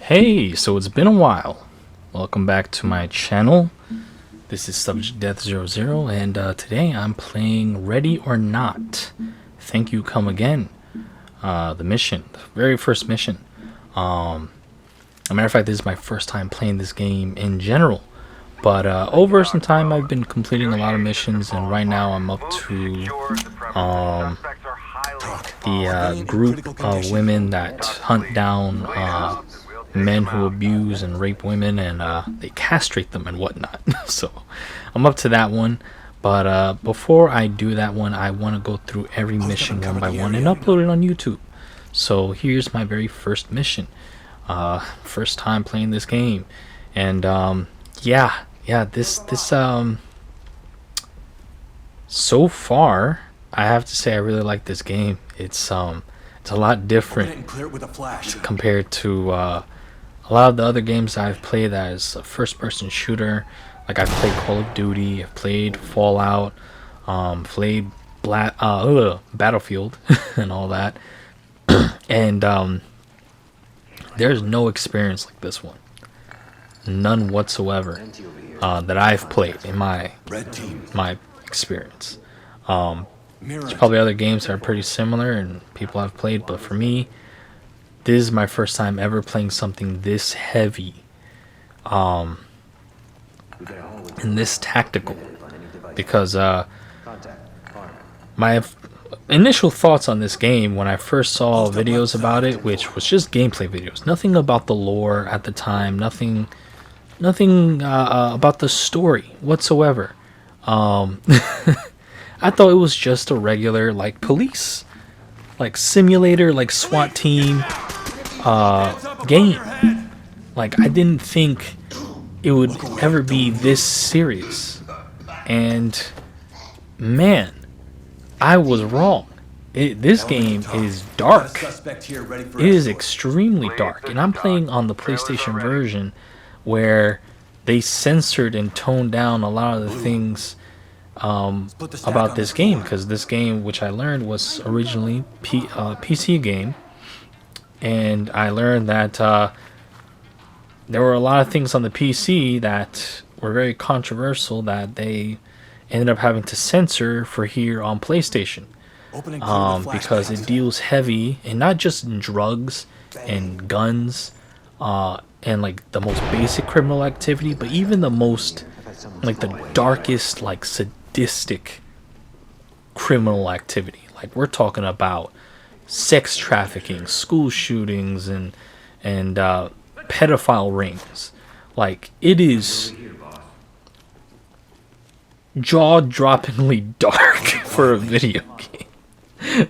Hey, so it's been a while. Welcome back to my channel. This is Subject Death 00, and today I'm playing Ready or Not. Thank You Come Again. The mission, the very first mission. As a matter of fact, this is my first time playing this game in general. But over some time, I've been completing a lot of missions, and right now I'm up to the group of women that hunt down men who abuse and rape women, and they castrate them and whatnot. So I'm up to that one, but before I do that one, I want to go through every mission one by one and upload it on YouTube. So here's my very first mission, first time playing this game, and this so far I have to say I really like this game. It's a lot different compared to a lot of the other games I've played that is a first-person shooter. Like I've played Call of Duty, I've played Fallout, played Battlefield, and all that. And there's no experience like this one, none whatsoever, that I've played in my experience. There's probably other games that are pretty similar and people have played, but for me, this is my first time ever playing something this heavy, and this tactical, because my initial thoughts on this game when I first saw videos about it, which was just gameplay videos, nothing about the lore at the time, nothing about the story whatsoever. I thought it was just a regular, like, police, like, simulator, like, SWAT team game. Like, I didn't think it would ever be this serious. And, man, I was wrong. This game is dark. It is extremely dark. And I'm playing on the PlayStation version where they censored and toned down a lot of the things about this game, because this game, which I learned was originally PC game, and I learned that there were a lot of things on the PC that were very controversial that they ended up having to censor for here on PlayStation, because it deals heavy and not just in drugs and guns and like the most basic criminal activity, but even the most, like, the darkest, like, sadistic criminal activity. Like, we're talking about sex trafficking, school shootings, and pedophile rings. Like, it is jaw-droppingly dark for a video game.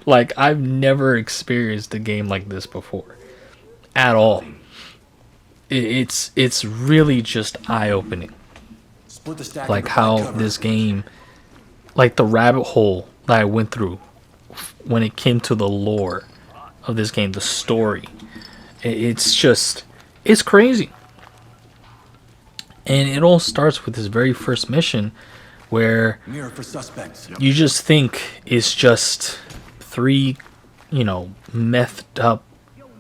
Like, I've never experienced a game like this before at all. It's really just eye-opening, like how this game, like the rabbit hole that I went through when it came to the lore of this game, the story. It's crazy. And it all starts with this very first mission where you just think it's just three, methed up,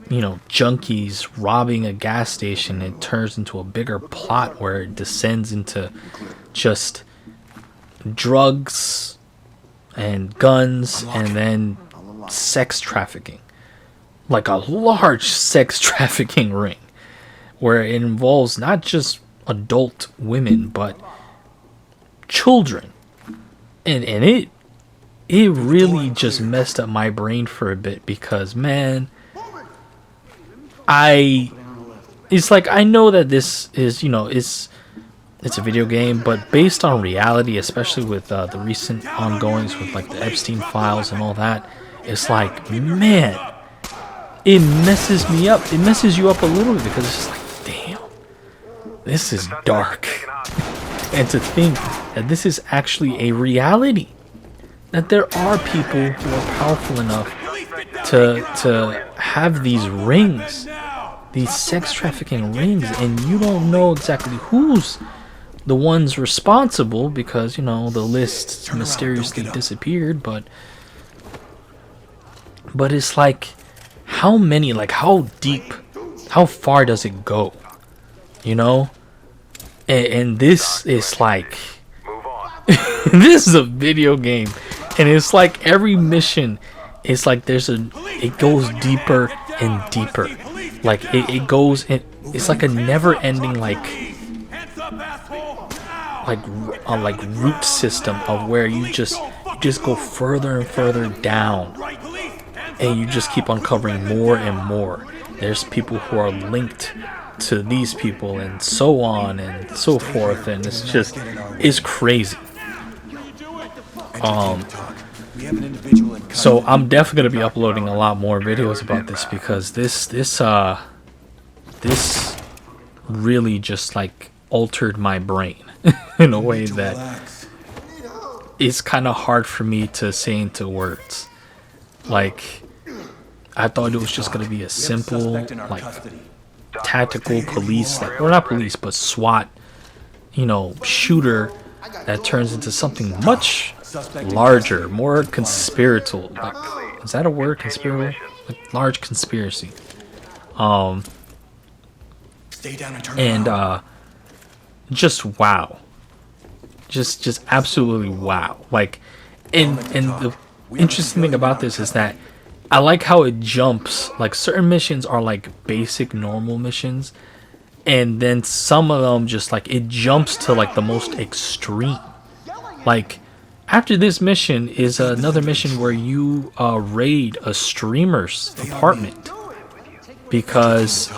junkies robbing a gas station. It turns into a bigger plot where it descends into just drugs and guns and then sex trafficking, like a large sex trafficking ring where it involves not just adult women but children, and it really just messed up my brain for a bit, because, man, it's like, I know that this is, it's a video game, but based on reality, especially with the recent ongoings with, like, the Epstein files and all that, it's like, man, it messes me up. It messes you up a little bit, because it's just like, damn, this is dark. And to think that this is actually a reality, that there are people who are powerful enough to have these rings, these sex trafficking rings, and you don't know exactly who's the ones responsible, because, the list mysteriously disappeared, but it's like, how many, like, how deep how far does it go? You know? And this is like this is a video game, and it's like every mission is like it goes deeper and deeper. Like it goes in, it's like a never ending like root system of where you just go further and further down, and you just keep uncovering more and more. There's people who are linked to these people and so on and so forth, and it's crazy. So I'm definitely gonna be uploading a lot more videos about this, because this really just like altered my brain in a way that it's kind of hard for me to say into words. Like, I thought it was just gonna be a simple like tactical police, like, or not police, but SWAT, you know, shooter that turns into something much larger, more conspiratorial. Like, is that a word? Conspiratorial? Like, large conspiracy. And just wow, just absolutely wow. Like, and the interesting thing about this is that I like how it jumps. Like, certain missions are like basic normal missions, and then some of them just like it jumps to like the most extreme. Like, after this mission is another mission where you raid a streamer's apartment, because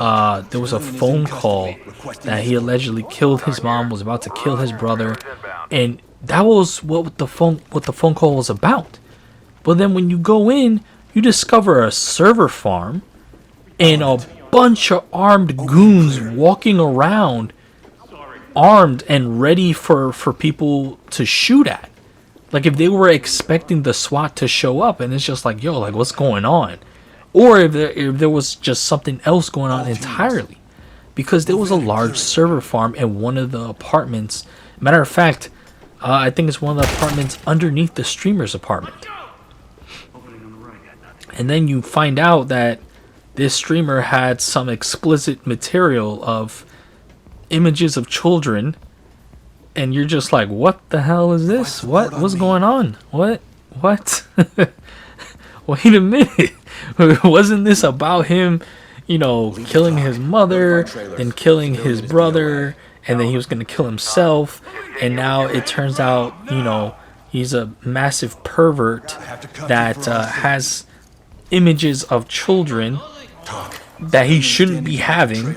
there was a phone call that he allegedly killed his mom, was about to kill his brother, and that was what the phone call was about. But then when you go in, you discover a server farm and a bunch of armed goons walking around, armed and ready for people to shoot at. Like, if they were expecting the SWAT to show up, and it's just like, yo, like, what's going on? Or if there was just something else going on entirely. Because there was a large server farm in one of the apartments. Matter of fact, I think it's one of the apartments underneath the streamer's apartment. And then you find out that this streamer had some explicit material of images of children, and you're just like, what the hell is this? What's going on? What? Wait a minute. Wasn't this about him, you know, killing his mother, then killing his brother, and then he was going to kill himself, and now it turns out, you know, he's a massive pervert that has images of children that he shouldn't be having,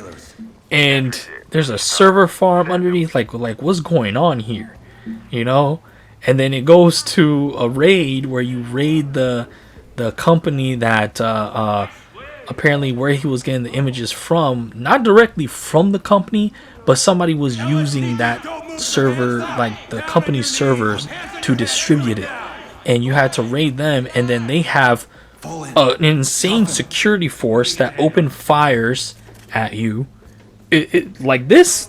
and there's a server farm underneath. Like what's going on here, you know? And then it goes to a raid where you raid the company that apparently where he was getting the images from, not directly from the company, but somebody was using that server, like the company's servers, to distribute it, and you had to raid them, and then they have an insane security force that open fires at you. This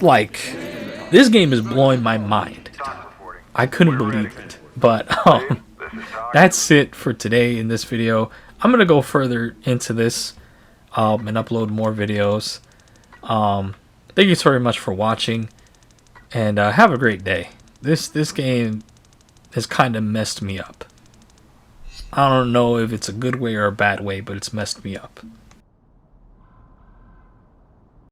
game is blowing my mind. I couldn't believe it. But that's it for today in this video. I'm gonna go further into this and upload more videos. Thank you so very much for watching, and have a great day. This game has kind of messed me up. I don't know if it's a good way or a bad way, but it's messed me up.